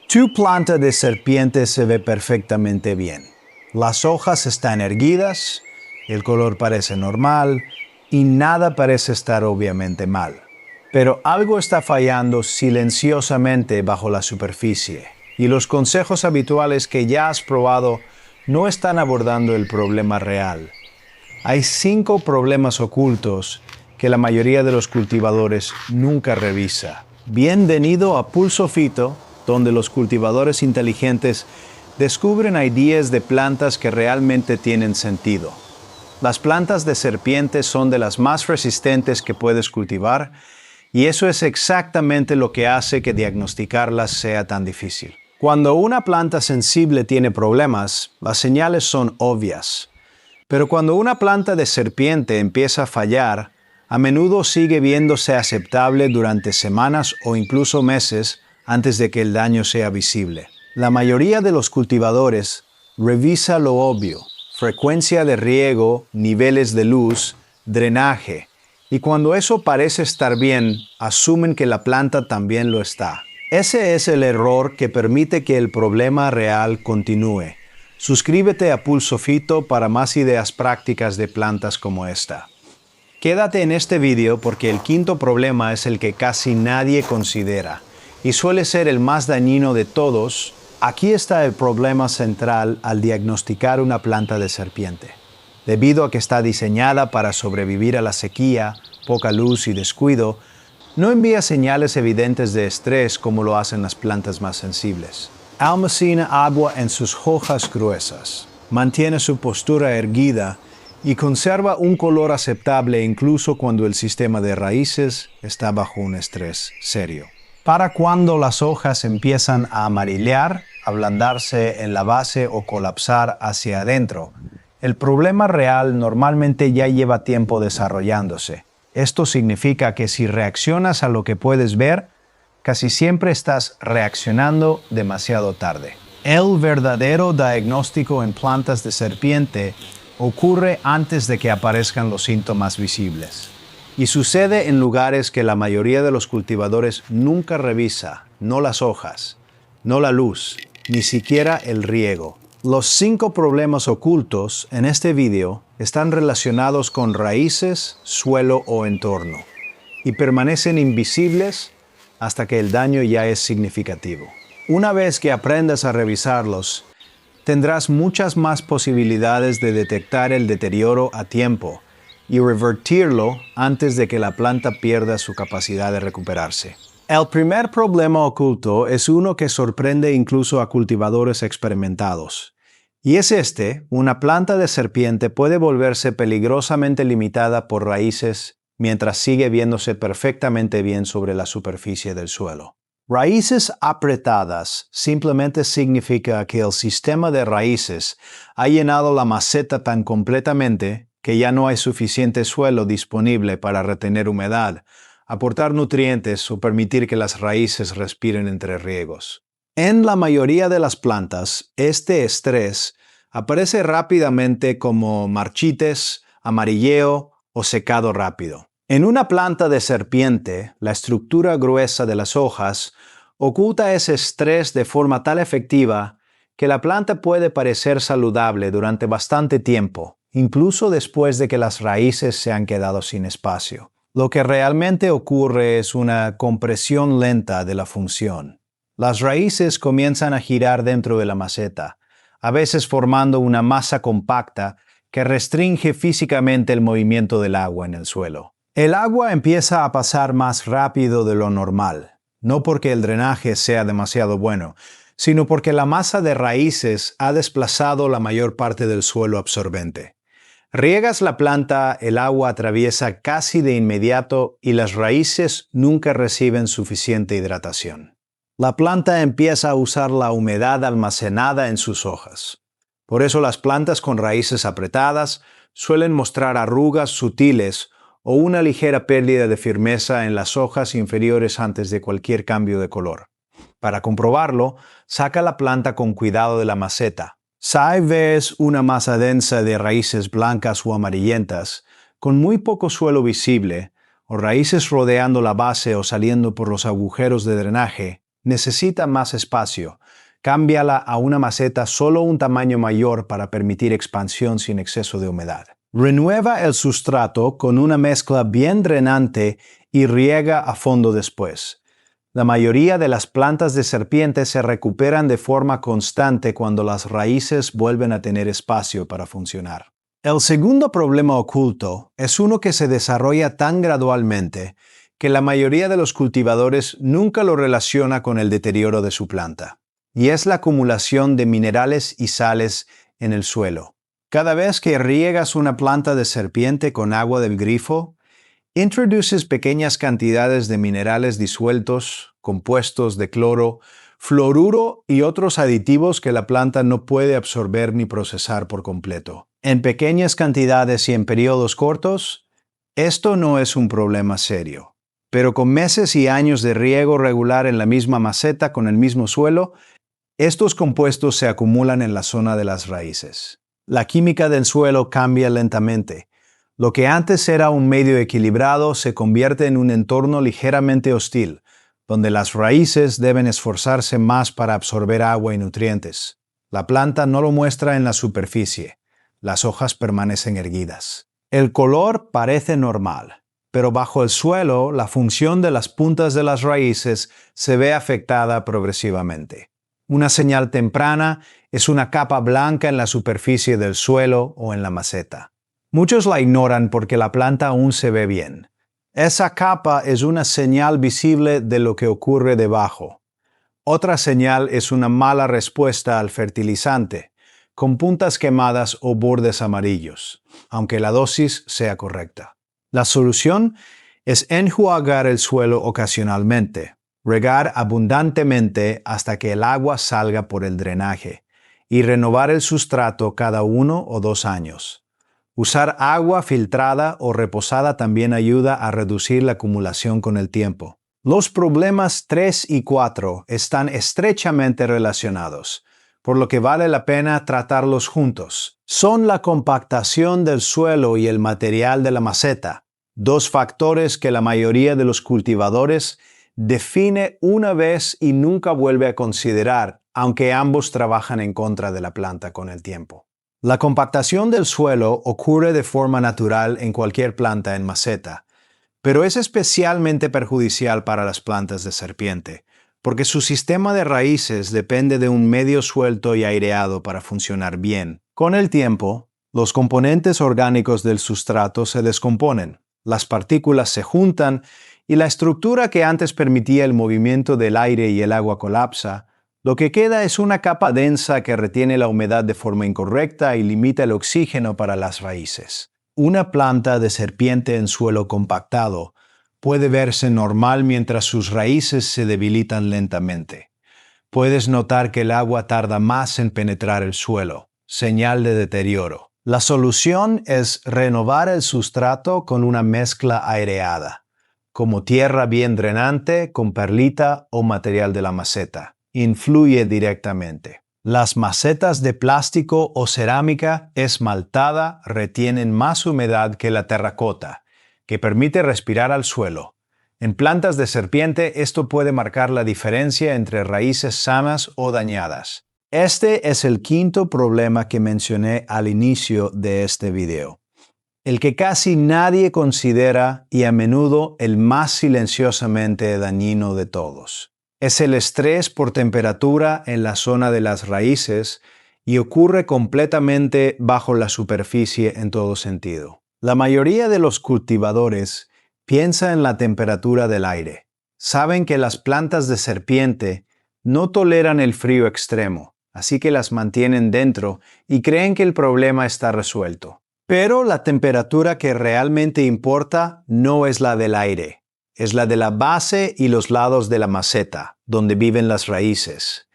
Tu planta de serpiente se ve perfectamente bien. Las hojas están erguidas, el color parece normal y nada parece estar obviamente mal. Pero algo está fallando silenciosamente bajo la superficie y los consejos habituales que ya has probado no están abordando el problema real. Hay 5 problemas ocultos que la mayoría de los cultivadores nunca revisa. Bienvenido a Pulso Fito, donde los cultivadores inteligentes descubren ideas de plantas que realmente tienen sentido. Las plantas de serpiente son de las más resistentes que puedes cultivar y eso es exactamente lo que hace que diagnosticarlas sea tan difícil. Cuando una planta sensible tiene problemas, las señales son obvias. Pero cuando una planta de serpiente empieza a fallar, a menudo sigue viéndose aceptable durante semanas o incluso meses antes de que el daño sea visible. La mayoría de los cultivadores revisa lo obvio: frecuencia de riego, niveles de luz, drenaje, y cuando eso parece estar bien, asumen que la planta también lo está. Ese es el error que permite que el problema real continúe. Suscríbete a Pulso Fito para más ideas prácticas de plantas como esta. Quédate en este video porque el 5º problema es el que casi nadie considera y suele ser el más dañino de todos. Aquí está el problema central al diagnosticar una planta de serpiente. Debido a que está diseñada para sobrevivir a la sequía, poca luz y descuido, no envía señales evidentes de estrés como lo hacen las plantas más sensibles. Almacena agua en sus hojas gruesas, mantiene su postura erguida y conserva un color aceptable incluso cuando el sistema de raíces está bajo un estrés serio. Para cuando las hojas empiezan a amarillar, ablandarse en la base o colapsar hacia adentro, el problema real normalmente ya lleva tiempo desarrollándose. Esto significa que si reaccionas a lo que puedes ver, casi siempre estás reaccionando demasiado tarde. El verdadero diagnóstico en plantas de serpiente ocurre antes de que aparezcan los síntomas visibles. Y sucede en lugares que la mayoría de los cultivadores nunca revisa: no las hojas, no la luz, ni siquiera el riego. Los 5 problemas ocultos en este video están relacionados con raíces, suelo o entorno, y permanecen invisibles hasta que el daño ya es significativo. Una vez que aprendas a revisarlos, tendrás muchas más posibilidades de detectar el deterioro a tiempo y revertirlo antes de que la planta pierda su capacidad de recuperarse. El primer problema oculto es uno que sorprende incluso a cultivadores experimentados. Y es una planta de serpiente puede volverse peligrosamente limitada por raíces mientras sigue viéndose perfectamente bien sobre la superficie del suelo. Raíces apretadas simplemente significa que el sistema de raíces ha llenado la maceta tan completamente que ya no hay suficiente suelo disponible para retener humedad, aportar nutrientes o permitir que las raíces respiren entre riegos. En la mayoría de las plantas, este estrés aparece rápidamente como marchites, amarilleo o secado rápido. En una planta de serpiente, la estructura gruesa de las hojas oculta ese estrés de forma tan efectiva que la planta puede parecer saludable durante bastante tiempo, incluso después de que las raíces se han quedado sin espacio. Lo que realmente ocurre es una compresión lenta de la función. Las raíces comienzan a girar dentro de la maceta, a veces formando una masa compacta que restringe físicamente el movimiento del agua en el suelo. El agua empieza a pasar más rápido de lo normal, no porque el drenaje sea demasiado bueno, sino porque la masa de raíces ha desplazado la mayor parte del suelo absorbente. Riegas la planta, el agua atraviesa casi de inmediato y las raíces nunca reciben suficiente hidratación. La planta empieza a usar la humedad almacenada en sus hojas. Por eso las plantas con raíces apretadas suelen mostrar arrugas sutiles o una ligera pérdida de firmeza en las hojas inferiores antes de cualquier cambio de color. Para comprobarlo, saca la planta con cuidado de la maceta. Si ves una masa densa de raíces blancas o amarillentas, con muy poco suelo visible, o raíces rodeando la base o saliendo por los agujeros de drenaje, necesita más espacio. Cámbiala a una maceta solo un tamaño mayor para permitir expansión sin exceso de humedad. Renueva el sustrato con una mezcla bien drenante y riega a fondo después. La mayoría de las plantas de serpiente se recuperan de forma constante cuando las raíces vuelven a tener espacio para funcionar. El segundo problema oculto es uno que se desarrolla tan gradualmente que la mayoría de los cultivadores nunca lo relaciona con el deterioro de su planta, y es la acumulación de minerales y sales en el suelo. Cada vez que riegas una planta de serpiente con agua del grifo, introduces pequeñas cantidades de minerales disueltos, compuestos de cloro, fluoruro y otros aditivos que la planta no puede absorber ni procesar por completo. En pequeñas cantidades y en periodos cortos, esto no es un problema serio. Pero con meses y años de riego regular en la misma maceta con el mismo suelo, estos compuestos se acumulan en la zona de las raíces. La química del suelo cambia lentamente. Lo que antes era un medio equilibrado se convierte en un entorno ligeramente hostil, donde las raíces deben esforzarse más para absorber agua y nutrientes. La planta no lo muestra en la superficie. Las hojas permanecen erguidas. El color parece normal, pero bajo el suelo la función de las puntas de las raíces se ve afectada progresivamente. Una señal temprana es una capa blanca en la superficie del suelo o en la maceta. Muchos la ignoran porque la planta aún se ve bien. Esa capa es una señal visible de lo que ocurre debajo. Otra señal es una mala respuesta al fertilizante, con puntas quemadas o bordes amarillos, aunque la dosis sea correcta. La solución es enjuagar el suelo ocasionalmente, regar abundantemente hasta que el agua salga por el drenaje y renovar el sustrato cada 1 o 2 años. Usar agua filtrada o reposada también ayuda a reducir la acumulación con el tiempo. Los problemas 3 y 4 están estrechamente relacionados, por lo que vale la pena tratarlos juntos. Son la compactación del suelo y el material de la maceta, dos factores que la mayoría de los cultivadores define una vez y nunca vuelve a considerar, aunque ambos trabajan en contra de la planta con el tiempo. La compactación del suelo ocurre de forma natural en cualquier planta en maceta, pero es especialmente perjudicial para las plantas de serpiente, porque su sistema de raíces depende de un medio suelto y aireado para funcionar bien. Con el tiempo, los componentes orgánicos del sustrato se descomponen, las partículas se juntan y la estructura que antes permitía el movimiento del aire y el agua colapsa. Lo que queda es una capa densa que retiene la humedad de forma incorrecta y limita el oxígeno para las raíces. Una planta de serpiente en suelo compactado puede verse normal mientras sus raíces se debilitan lentamente. Puedes notar que el agua tarda más en penetrar el suelo, señal de deterioro. La solución es renovar el sustrato con una mezcla aireada, como tierra bien drenante con perlita o material de la maceta. Influye directamente. Las macetas de plástico o cerámica esmaltada retienen más humedad que la terracota, que permite respirar al suelo. En plantas de serpiente esto puede marcar la diferencia entre raíces sanas o dañadas. Este es el quinto problema que mencioné al inicio de este video, el que casi nadie considera y a menudo el más silenciosamente dañino de todos. Es el estrés por temperatura en la zona de las raíces y ocurre completamente bajo la superficie en todo sentido. La mayoría de los cultivadores piensa en la temperatura del aire. Saben que las plantas de serpiente no toleran el frío extremo, así que las mantienen dentro y creen que el problema está resuelto. Pero la temperatura que realmente importa no es la del aire. Es la de la base y los lados de la maceta, donde viven las raíces.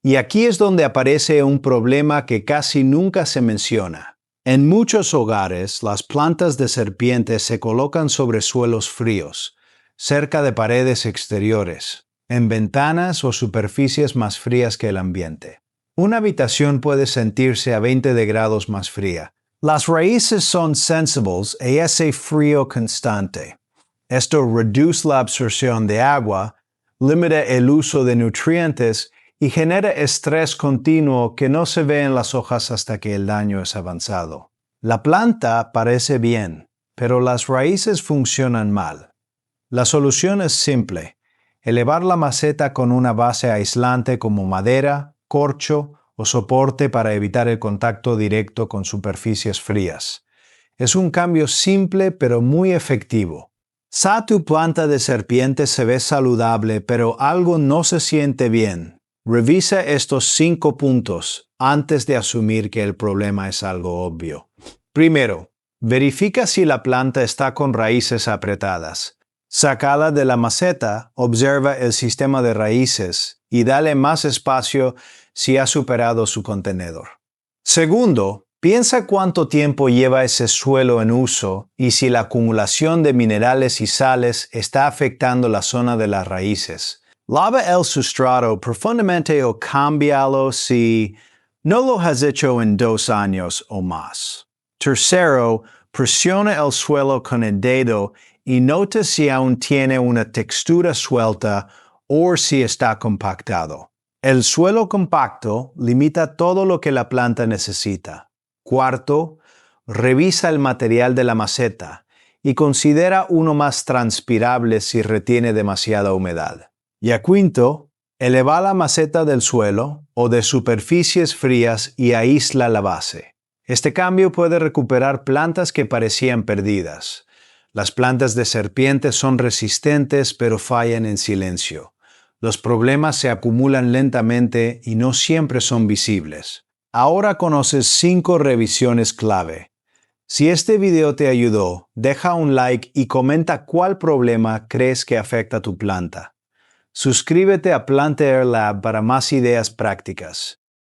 Y aquí es donde aparece un problema que casi nunca se menciona. En muchos hogares, las plantas de serpiente se colocan sobre suelos fríos, cerca de paredes exteriores, en ventanas o superficies más frías que el ambiente. Una habitación puede sentirse a 20 grados más fría. Las raíces son sensibles a ese frío constante. Esto reduce la absorción de agua, limita el uso de nutrientes y genera estrés continuo que no se ve en las hojas hasta que el daño es avanzado. La planta parece bien, pero las raíces funcionan mal. La solución es simple: elevar la maceta con una base aislante como madera, corcho o soporte para evitar el contacto directo con superficies frías. Es un cambio simple pero muy efectivo. Si tu planta de serpiente se ve saludable pero algo no se siente bien, revisa estos 5 puntos antes de asumir que el problema es algo obvio. Primero, verifica si la planta está con raíces apretadas. Sacada de la maceta, observa el sistema de raíces y dale más espacio si ha superado su contenedor. Segundo, piensa cuánto tiempo lleva ese suelo en uso y si la acumulación de minerales y sales está afectando la zona de las raíces. Lava el sustrato profundamente o cámbialo si no lo has hecho en 2 años o más. Tercero, presiona el suelo con el dedo y nota si aún tiene una textura suelta o si está compactado. El suelo compacto limita todo lo que la planta necesita. Cuarto, revisa el material de la maceta y considera uno más transpirable si retiene demasiada humedad. Y a quinto, eleva la maceta del suelo o de superficies frías y aísla la base. Este cambio puede recuperar plantas que parecían perdidas. Las plantas de serpiente son resistentes pero fallan en silencio. Los problemas se acumulan lentamente y no siempre son visibles. Ahora conoces 5 revisiones clave. Si este video te ayudó, deja un like y comenta cuál problema crees que afecta a tu planta. Suscríbete a Plant Air Lab para más ideas prácticas.